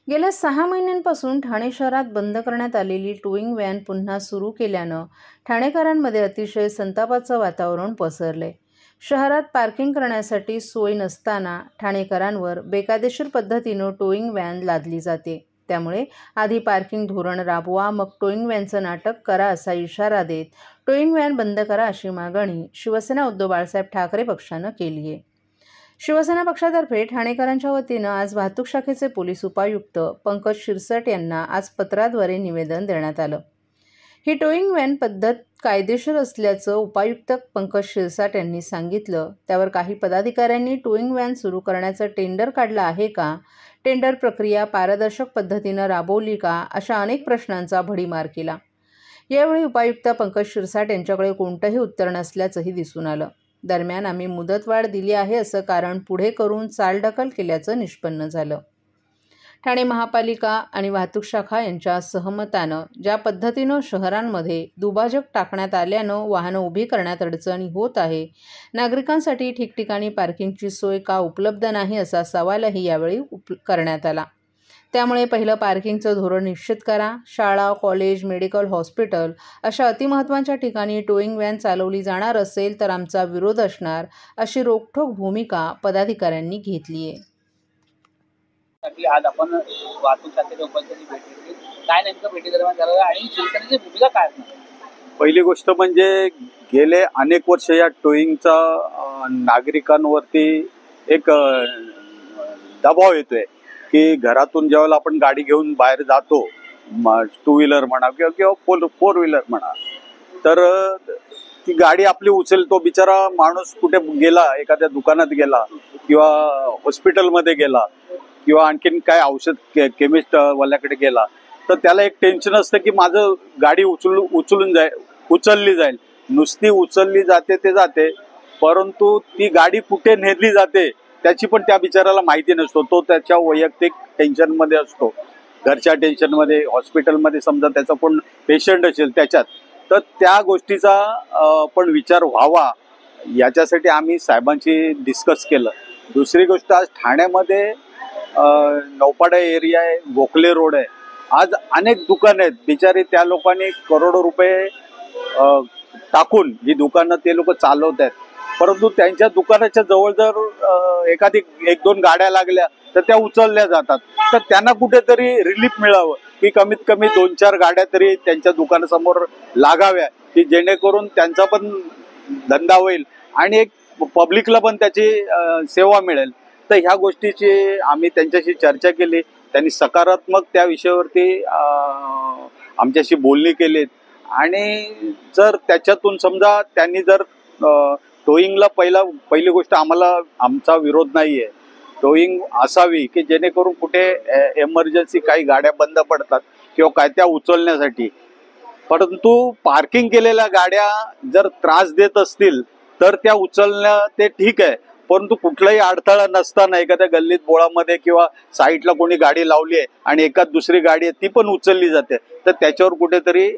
गेल्या 6 महिन्यांपासून ठाणे शहरात बंद करण्यात आलेली टोईंग व्हॅन पुन्हा सुरू केल्यानं ठाणेकरांमध्ये अतिशय संतापाचं वातावरण पसरले. शहरात पार्किंग करण्यासाठी सोय नसताना ठाणेकरांवर बेकायदेशीर पद्धतीनं टोईंग व्हॅन लादली जाते. त्यामुळे आधी पार्किंग धोरण राबवा, मग टोईंग व्हॅनचं नाटक करा असा इशारा देत टोईंग व्हॅन बंद करा अशी मागणी शिवसेना उद्धव बाळासाहेब ठाकरे पक्षानं केली आहे. शिवसेना पक्षातर्फे ठाणेकरांच्या वतीनं आज वाहतूक शाखेचे पोलीस उपायुक्त पंकज शिरसट यांना आज पत्राद्वारे निवेदन देण्यात आलं. ही टोईंग व्हॅन पद्धत कायदेशीर असल्याचं उपायुक्त पंकज शिरसाट यांनी सांगितलं. त्यावर काही पदाधिकाऱ्यांनी टोईंग व्हॅन सुरू करण्याचं टेंडर काढलं आहे का, टेंडर प्रक्रिया पारदर्शक पद्धतीनं राबवली का, अशा अनेक प्रश्नांचा भडीमार केला. यावेळी उपायुक्त पंकज शिरसाट यांच्याकडे कोणतंही उत्तर नसल्याचंही दिसून आलं. दरम्यान आम्ही मुदतवाढ दिली आहे असं कारण पुढे करून चालढकल केल्याचं निष्पन्न झालं. ठाणे महापालिका आणि वाहतूक शाखा यांच्या सहमतानं ज्या पद्धतीनं शहरांमध्ये दुभाजक टाकण्यात आल्यानं वाहनं उभी करण्यात अडचणी होत आहे, नागरिकांसाठी ठिकठिकाणी पार्किंगची सोय का उपलब्ध नाही असा सवालही यावेळी करण्यात आला. त्यामुळे पहिलं पार्किंगचं धोरण निश्चित करा. शाळा, कॉलेज, मेडिकल, हॉस्पिटल अशा अतिमहत्त्वाच्या ठिकाणी टोईंग व्हॅन चालवली जाणार असेल तर आमचा विरोध असणार, अशी रोखठोक भूमिका पदाधिकाऱ्यांनी घेतली आहे. आज आपण वाहतूक शाखेच्या उपायुक्तांची भेट घेतली. काय नेमकं भेटीदरम्यान झालं आणि शिवसेनेची भूमिका काय असणार? पहिली गोष्ट म्हणजे गेले अनेक वर्ष या टोईंगचा नागरिकांवरती एक दबाव येतोय की घरातून ज्यावेळेला आपण गाडी घेऊन बाहेर जातो, टू व्हीलर म्हणा किंवा फोर व्हीलर म्हणा, तर ती गाडी आपली उचलतो बिचारा माणूस कुठे गेला, एखाद्या दुकानात गेला किंवा हॉस्पिटलमध्ये गेला किंवा आणखीन काय औषध केमिस्ट वाल्याकडे गेला, तर त्याला एक टेन्शन असतं की माझं गाडी उचलली जाईल. नुसती उचलली जाते ते जाते, परंतु ती गाडी कुठे नेली जाते त्याची पण त्या बिचाराला माहिती नसतो. तो त्याच्या वैयक्तिक टेन्शनमध्ये असतो, घरच्या टेन्शनमध्ये, हॉस्पिटलमध्ये समजा त्याचा पण पेशंट असेल त्याच्यात, तर त्या गोष्टीचा पण विचार व्हावा याच्यासाठी आम्ही साहेबांशी डिस्कस केलं. दुसरी गोष्ट, आज ठाण्यामध्ये नौपाडा एरिया आहे, गोखले रोड आहे, आज अनेक दुकानं आहेत. बिचारे त्या लोकांनी करोडो रुपये टाकून ही दुकानं ते लोक चालवत आहेत, परंतु त्यांच्या दुकानाच्या जवळ जर एखादी 1-2 गाड्या लागल्या तर त्या उचलल्या जातात. तर त्यांना कुठेतरी रिलीफ मिळावं की कमीत कमी 2-4 गाड्या तरी त्यांच्या दुकानासमोर लागाव्या, की जेणेकरून त्यांचा पण धंदा होईल आणि एक पब्लिकला पण त्याची सेवा मिळेल. तर ह्या गोष्टीची आम्ही त्यांच्याशी चर्चा केली. त्यांनी सकारात्मक त्या विषयावरती आमच्याशी बोलणी केलीत आणि जर त्याच्यातून समजा त्यांनी जर टोईंगला पहिली गोष्ट, आमचा विरोध नाहीये, टोईंग असावी की जेणेकरून कुठे एमर्जन्सी काही गाड्या बंद पडतात किंवा काय त्या उचलण्यासाठी, परंतु पार्किंग केलेल्या गाड्या जर त्रास देत असतील तर त्या उचलणं ते ठीक आहे, परंतु कुठलाही अडथळा नसताना एखाद्या गल्लीत बोळामध्ये किंवा साईडला कोणी गाडी लावली आहे आणि एखाद दुसरी गाडी आहे ती पण उचलली जाते, तर त्याच्यावर कुठेतरी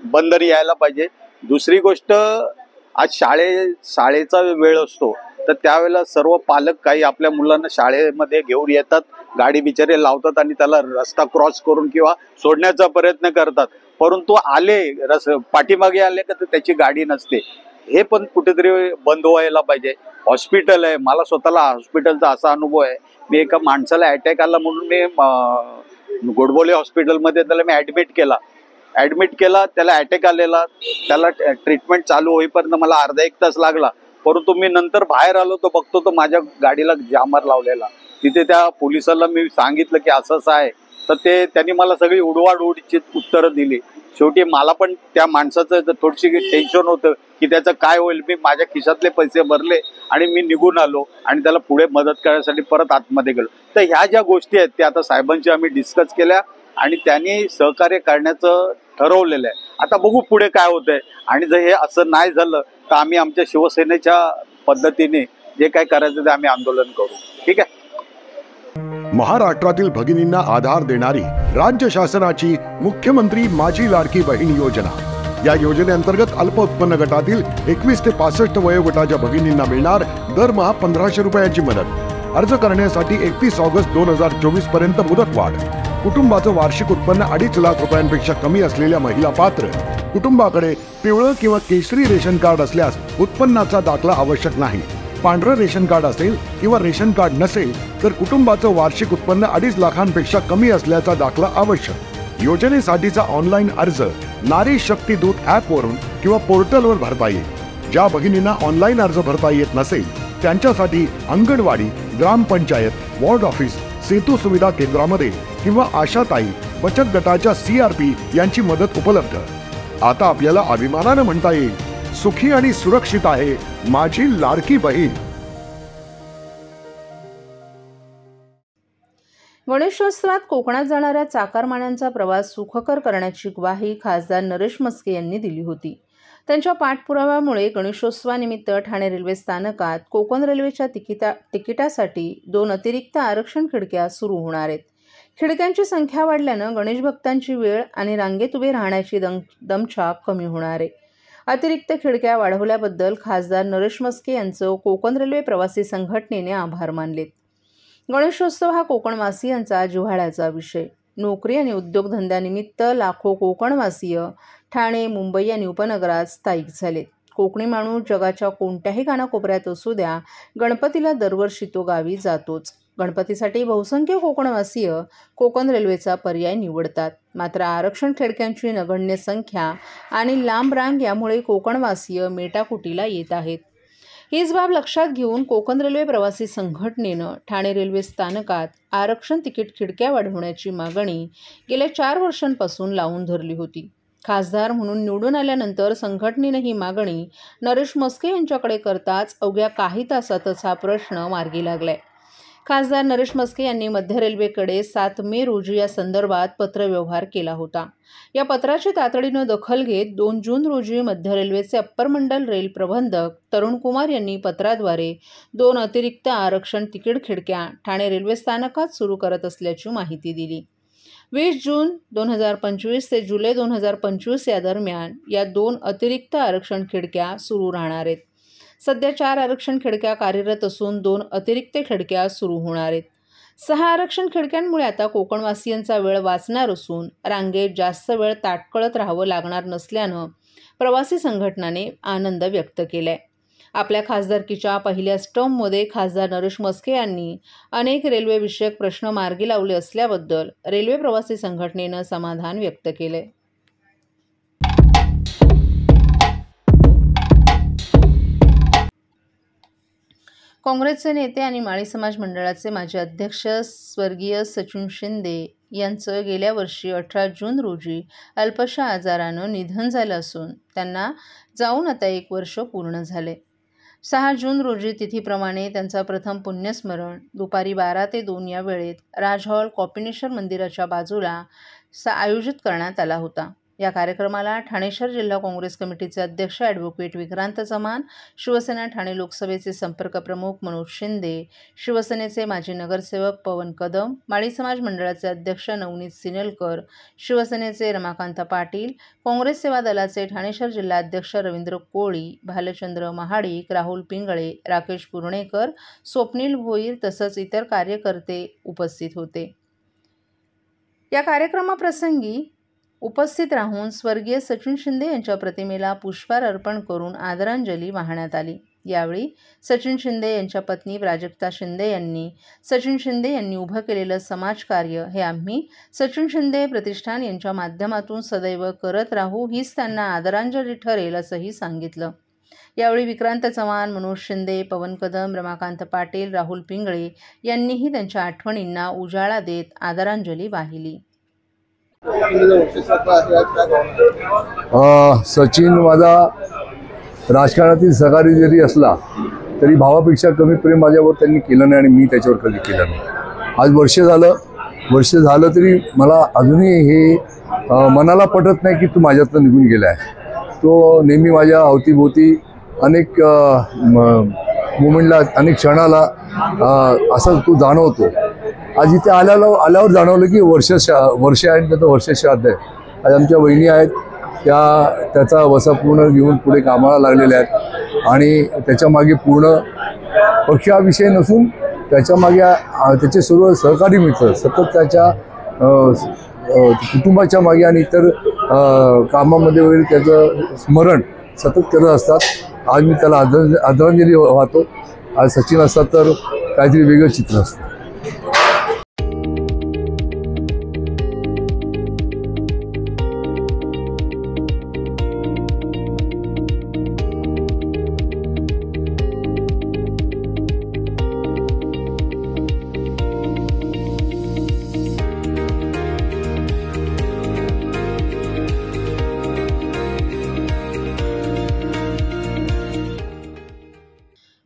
बंदरी यायला पाहिजे. दुसरी गोष्ट, आज शाळेचा वेळ असतो, तर त्यावेळेला सर्व पालक काही आपल्या मुलांना शाळेमध्ये घेऊन येतात, गाडी बिचारे लावतात आणि त्याला रस्ता क्रॉस करून किंवा सोडण्याचा प्रयत्न करतात, परंतु पाठीमागे आले का त्याची गाडी नसते. हे पण कुठेतरी बंद व्हायला पाहिजे. हॉस्पिटल आहे, मला स्वतःला हॉस्पिटलचा असा अनुभव आहे, मी एका माणसाला अटॅक आला म्हणून मी गोडबोले हॉस्पिटलमध्ये त्याला मी ॲडमिट केला, त्याला अटॅक आलेला, त्याला ट्रीटमेंट चालू होईपर्यंत मला अर्धा 1 तास लागला, परंतु मी नंतर बाहेर आलो तर बघतो तर माझ्या गाडीला जामर लावलेला. तिथे त्या पोलिसाला मी सांगितलं की असं आहे, तर त्यांनी मला सगळी उडवाउडवीची उत्तरं दिली. शेवटी मला पण त्या माणसाचं थोडीशी टेन्शन होतं की त्याचं काय होईल. मी माझ्या खिशातले पैसे भरले आणि मी निघून आलो आणि त्याला पुढे मदत करण्यासाठी परत आतमध्ये गेलो. तर ह्या ज्या गोष्टी आहेत त्या आता साहेबांशी आम्ही डिस्कस केल्या आणि त्यांनी सहकार्य करण्याचं ठरवलेलं आहे. आता बघू पुढे काय होतंय, आणि जर हे असं नाही झालं तर आम्ही आमच्या शिवसेनेच्या पद्धतीने जे काय करायचं ते आम्ही आंदोलन करू. ठीक आहे. महाराष्ट्रातील भगिनींना आधार देणारी राज्य शासनाची मुख्यमंत्री माझी लाडकी बहीण योजना. या योजनेअंतर्गत अल्प उत्पन्न गटातील 21 ते 65 वयोगटाच्या भगिनींना मिळणार दरमहा 1500 रुपयांची मदत. अर्ज करण्यासाठी 31 ऑगस्ट 2024 पर्यंत मुदतवाढ. कुटुंबाचं वार्षिक उत्पन्न 2.5 लाख रुपयांपेक्षा कमी असलेल्या महिला पात्र. कुटुंबाकडे पिवळं किंवा केशरी रेशन कार्ड असल्यास उत्पन्नाचा दाखला आवश्यक नाही. पांढरं रेशन कार्ड असेल किंवा रेशन कार्ड नसेल तर कुटुंबाचं वार्षिक उत्पन्न 2.5 लाखांपेक्षा कमी असल्याचा दाखला आवश्यक. योजनेसाठीचा ऑनलाईन अर्ज नारी शक्ती दूत ॲपवरून किंवा पोर्टलवर भरता येईल. ज्या भगिनींना ऑनलाईन अर्ज भरता येत नसेल त्यांच्यासाठी अंगणवाडी, ग्रामपंचायत, वॉर्ड ऑफिस, सेतू सुविधा केंद्रामध्ये किंवा आशाताई बचत गटाच्या CRP यांची मदत उपलब्ध. आता आपल्याला अभिमानानं म्हणता येईल, सुखी आणि सुरक्षित आहे माझी लाडकी बहीण. गणेशोत्सवात कोकणात जाणाऱ्या चाकरमान्यांचा प्रवास सुखकर करण्याची ग्वाही खासदार नरेश म्हस्के यांनी दिली होती. त्यांच्या पाठपुराव्यामुळे गणेशोत्सवानिमित्त ठाणे रेल्वे स्थानकात कोकण रेल्वेच्या तिकिटासाठी 2 अतिरिक्त आरक्षण खिडक्या सुरू होणार आहेत. खिडक्यांची संख्या वाढल्यानं गणेश भक्तांची वेळ आणि रांगेत उभे राहण्याची दमछाक कमी होणार आहे. अतिरिक्त खिडक्या वाढवल्याबद्दल खासदार नरेश म्हस्के यांचं कोकण रेल्वे प्रवासी संघटनेने आभार मानलेत. गणेशोत्सव हा कोकणवासियांचा जिव्हाळ्याचा विषय. नोकरी आणि उद्योगधंद्यानिमित्त लाखो कोकणवासीय ठाणे, मुंबई आणि उपनगरात स्थायिक झालेत. कोकणी माणूस जगाच्या कोणत्याही कानाकोपऱ्यात असू द्या, गणपतीला दरवर्षी तो गावी जातोच. गणपतीसाठी बहुसंख्य कोकणवासीय कोकण रेल्वेचा पर्याय निवडतात. मात्र आरक्षण खिडक्यांची नगण्य संख्या आणि लांब रांग यामुळे कोकणवासीय मेटाकुटीला येत आहेत. हीच बाब लक्षात घेऊन कोकण रेल्वे प्रवासी संघटनेनं ठाणे रेल्वे स्थानकात आरक्षण तिकीट खिडक्या वाढवण्याची मागणी गेल्या 4 वर्षांपासून लावून धरली होती. खासदार म्हणून निवडून आल्यानंतर संघटनेनं ही मागणी नरेश म्हस्के यांच्याकडे करताच अवघ्या काही तासातच हा प्रश्न मार्गी लागलाय. खासदार नरेश म्हस्के यांनी मध्य रेल्वेकडे 7 मे रोजी या संदर्भात पत्रव्यवहार केला होता. या पत्राची तातडीनं दखल घेत 2 जून रोजी मध्य रेल्वेचे अप्पर मंडल रेल प्रबंधक तरुण कुमार यांनी पत्राद्वारे 2 अतिरिक्त आरक्षण तिकीट खिडक्या ठाणे रेल्वे स्थानकात सुरू करत असल्याची माहिती दिली. 20 जून 2025 ते जुलै 2025 या दरम्यान या 2 अतिरिक्त आरक्षण खिडक्या सुरू राहणार आहेत. सध्या 4 आरक्षण खिडक्या कार्यरत असून 2 अतिरिक्त खिडक्या सुरू होणार आहेत. 6 आरक्षण खिडक्यांमुळे आता कोकणवासियांचा वेळ वाचणार असून रांगेत जास्त वेळ ताटकळत राहावं लागणार नसल्यानं प्रवासी संघटनाने आनंद व्यक्त केलाय. आपल्या खासदारकीच्या पहिल्याच टर्ममध्ये खासदार नरेश म्हस्के यांनी अनेक रेल्वेविषयक प्रश्न मार्गी लावले असल्याबद्दल रेल्वे प्रवासी संघटनेनं समाधान व्यक्त केलंय. काँग्रेसचे नेते आणि माळी समाज मंडळाचे माजी अध्यक्ष स्वर्गीय सचिन शिंदे यांचं गेल्या वर्षी 18 जून रोजी अल्पशा आजारानं निधन झालं असून त्यांना जाऊन आता 1 वर्ष पूर्ण झाले. 6 जून रोजी तिथीप्रमाणे त्यांचा प्रथम पुण्यस्मरण दुपारी 12 ते 2 या वेळेत राज हॉल कॉपिनेश्वर मंदिराच्या बाजूला आयोजित करण्यात आला होता. या कार्यक्रमाला ठाणे शहर जिल्हा काँग्रेस कमिटीचे अध्यक्ष ॲडव्होकेट विक्रांत चव्हाण, शिवसेना ठाणे लोकसभेचे संपर्क प्रमुख मनोज शिंदे, शिवसेनेचे माजी नगरसेवक पवन कदम, माळी समाज मंडळाचे अध्यक्ष नवनीत सिनेलकर, शिवसेनेचे रमाकांत पाटील, काँग्रेस सेवा दलाचे ठाणे शहर जिल्हाध्यक्ष रवींद्र कोळी, भालचंद्र महाडिक, राहुल पिंगळे, राकेश पुर्णेकर, स्वप्नील भोईर तसंच इतर कार्यकर्ते उपस्थित होते. या कार्यक्रमाप्रसंगी उपस्थित राहून स्वर्गीय सचिन शिंदे यांच्या प्रतिमेला पुष्पहार अर्पण करून आदरांजली वाहण्यात आली. यावेळी सचिन शिंदे यांच्या पत्नी प्राजक्ता शिंदे यांनी सचिन शिंदे यांनी उभं केलेलं समाजकार्य हे आम्ही सचिन शिंदे प्रतिष्ठान यांच्या माध्यमातून सदैव करत राहू हीच त्यांना आदरांजली ठरेल असंही सांगितलं. यावेळी विक्रांत चव्हाण, मनोज शिंदे, पवन कदम, रमाकांत पाटील, राहुल पिंगळे यांनीही त्यांच्या आठवणींना उजाळा देत आदरांजली वाहिली. सचिन माझा राजकारणातील सहकारी जरी असला तरी भावापेक्षा कमी प्रेम माझ्यावर त्यांनी केलं नाही आणि मी त्याच्यावर कधी केलं नाही. आज वर्ष झालं तरी मला अजूनही हे मनाला पटत नाही की तू माझ्यातनं निघून गेला आहे. तो नेहमी माझ्या अवतीभोवती अनेक मुमेंटला अनेक क्षणाला असं तू जाणवतो. आज इथे आल्यावर जाणवलं की वर्ष आहे आणि त्याचं वर्ष श्राद्ध आहे. आज आमच्या वहिनी आहेत त्याचा वसा पूर्ण घेऊन पुढे कामाला लागलेल्या आहेत आणि त्याच्यामागे पूर्ण पक्ष हा विषय नसून त्याच्या मागे त्याचे सर्व सहकारी मित्र सतत त्याच्या कुटुंबाच्या मागे आणि इतर कामामध्ये वगैरे त्याचं स्मरण सतत करत असतात। आज मी त्याला आदरांजली वाहतो। आज सचिन असतात तर काहीतरी वेगळं चित्र असतं।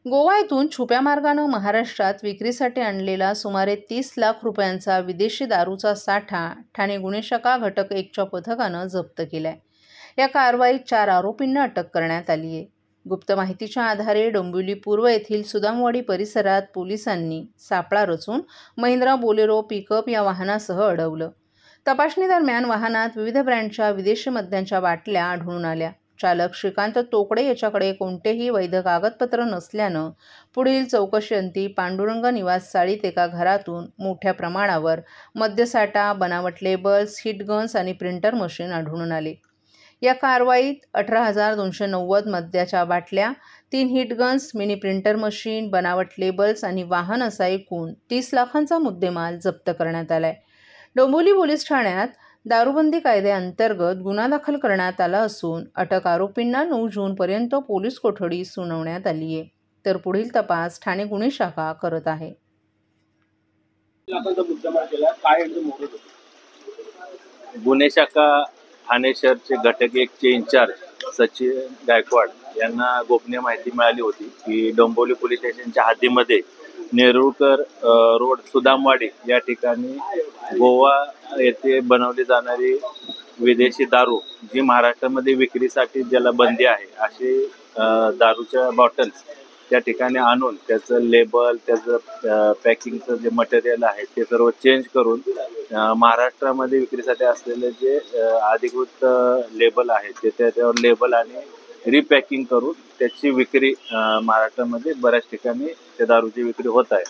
गोवा येथून छुप्या मार्गानं महाराष्ट्रात विक्रीसाठी आणलेला सुमारे 30 लाख रुपयांचा विदेशी दारूचा साठा ठाणे गुन्हे शाखा घटक 1च्या पथकानं जप्त केलाय। या कारवाईत 4 आरोपींना अटक करण्यात आली आहे। गुप्त माहितीच्या आधारे डोंबिवली पूर्व येथील सुदामवाडी परिसरात पोलिसांनी सापळा रचून महिंद्रा बोलेरो पिकअप या वाहनासह अडवलं। तपासणी दरम्यान वाहनात विविध ब्रँडच्या विदेशी मद्याच्या बाटल्या आढळून आल्या। चालक श्रीकांत तोकडे याच्याकडे कोणतेही वैध कागदपत्र नसल्यानं पुढील चौकशीअंती पांडुरंग निवास चाळीत एका घरातून मोठ्या प्रमाणावर मद्यसाठा, बनावट लेबल्स, हिट गन्स आणि प्रिंटर मशीन आढळून आले। या कारवाईत 18,290 मद्याच्या बाटल्या, 3 hit guns, mini printer machine, बनावट लेबल्स आणि वाहन असा एकूण 30 लाखांचा मुद्देमाल जप्त करण्यात आलाय। डोंबिवली पोलीस ठाण्यात दारूबंदी कायद्याअंतर्गत गुन्हा दाखल करण्यात आला असून अटक आरोपींना 9 जूनपर्यंत पोलीस कोठडी सुनावण्यात आली आहे। तर पुढील तपास ठाणे गुन्हे शाखा करत आहे। गुन्हे शाखा ठाणे शहरचे घटक 1चे इंचार्ज सचिन गायकवाड यांना गोपनीय माहिती मिळाली होती की डोंबिवली पोलीस स्टेशनच्या हद्दीमध्ये नेरुळकर रोड सुदामवाडी या ठिकाणी गोवा येथे बनवली जाणारी विदेशी दारू जी महाराष्ट्रामध्ये विक्रीसाठी ज्याला बंदी आहे असे दारूच्या बॉटल्स त्या ठिकाणी आणून त्याचं लेबल, त्याचं पॅकिंगचं जे मटेरियल आहे ते सर्व चेंज करून महाराष्ट्रामध्ये विक्रीसाठी असलेले जे अधिकृत लेबल आहे ते त्याच्यावर लेबल आणि रिपॅकिंग करून त्याची विक्री महाराष्ट्रामध्ये बऱ्याच ठिकाणी त्या दारूची विक्री होत आहे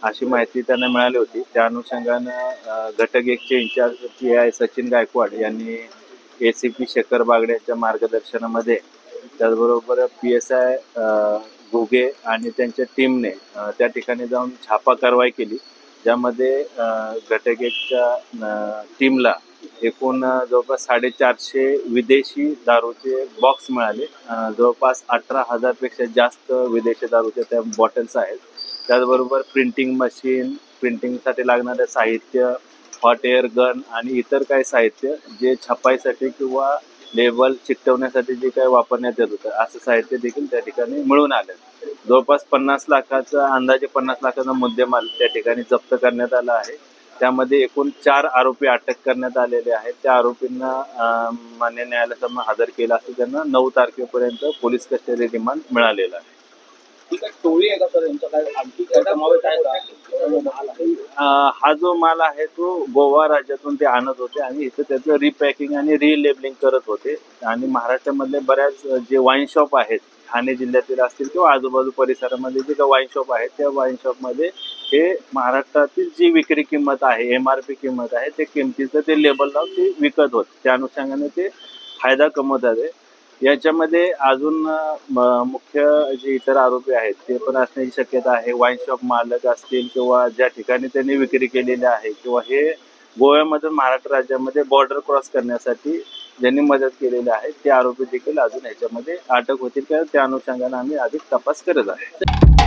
अशी माहिती त्यांना मिळाली होती। त्या अनुषंगानं घटक 1चे इंचार्ज PI सचिन गायकवाड यांनी ACP शेखर बागडे यांच्या मार्गदर्शनामध्ये त्याचबरोबर PSI घुगे आणि त्यांच्या टीमने त्या ठिकाणी जाऊन छापा कारवाई केली, ज्यामध्ये घटक 1च्या टीमला एकूण जवळपास 450 विदेशी दारूचे बॉक्स मिळाले। जवळपास 18,000 पेक्षा जास्त विदेशी दारूचे त्या बॉटल्स आहेत। त्याचबरोबर प्रिंटिंग मशीन, प्रिंटिंगसाठी लागणारे साहित्य, हॉट एअर गन आणि इतर काही साहित्य जे छपाईसाठी किंवा लेबल चिकटवण्यासाठी जे काही वापरण्यात येत होतं असं साहित्य देखील त्या ठिकाणी मिळून आलं। जवळपास 50 लाखाचा अंदाजे 50 लाखाचा मुद्देमाल त्या ठिकाणी जप्त करण्यात आला आहे। त्यामध्ये एकूण 4 आरोपी अटक करण्यात आलेले आहेत। त्या आरोपींना मान्य न्यायालयासमोर हजर केलं असं त्यांना 9 तारखेपर्यंत पोलीस कस्टडी रिमांड मिळालेला आहे। हा जो माल आहे तो गोवा राज्यातून ते आणत होते आणि इथं त्याचं रिपॅकिंग आणि रिलेबलिंग करत होते आणि महाराष्ट्रामधले बऱ्याच जे वाईन शॉप आहेत ठाणे जिल्ह्यातील असतील किंवा आजूबाजू परिसरामध्ये जे काही वाईन शॉप आहेत त्या वाईन शॉपमध्ये हे महाराष्ट्रातील जी विक्री किंमत आहे, MRP किंमत आहे, ते किमतीचं ते लेबल लावून ते विकत होते। त्या अनुषंगाने ते फायदा कमवत आहे। याच्यामध्ये अजून मुख्य जे इतर आरोपी आहेत ते पण असण्याची शक्यता आहे। वाईन शॉप मालक असतील किंवा ज्या ठिकाणी त्यांनी विक्री केलेली आहे किंवा हे गोव्यामधून महाराष्ट्र राज्यामध्ये बॉर्डर क्रॉस करण्यासाठी ज्यांनी मदत केलेली आहे ते आरोपी देखील अजून याच्यामध्ये अटक होतील, त्या अनुषंगाने आम्ही अधिक तपास करत आहे।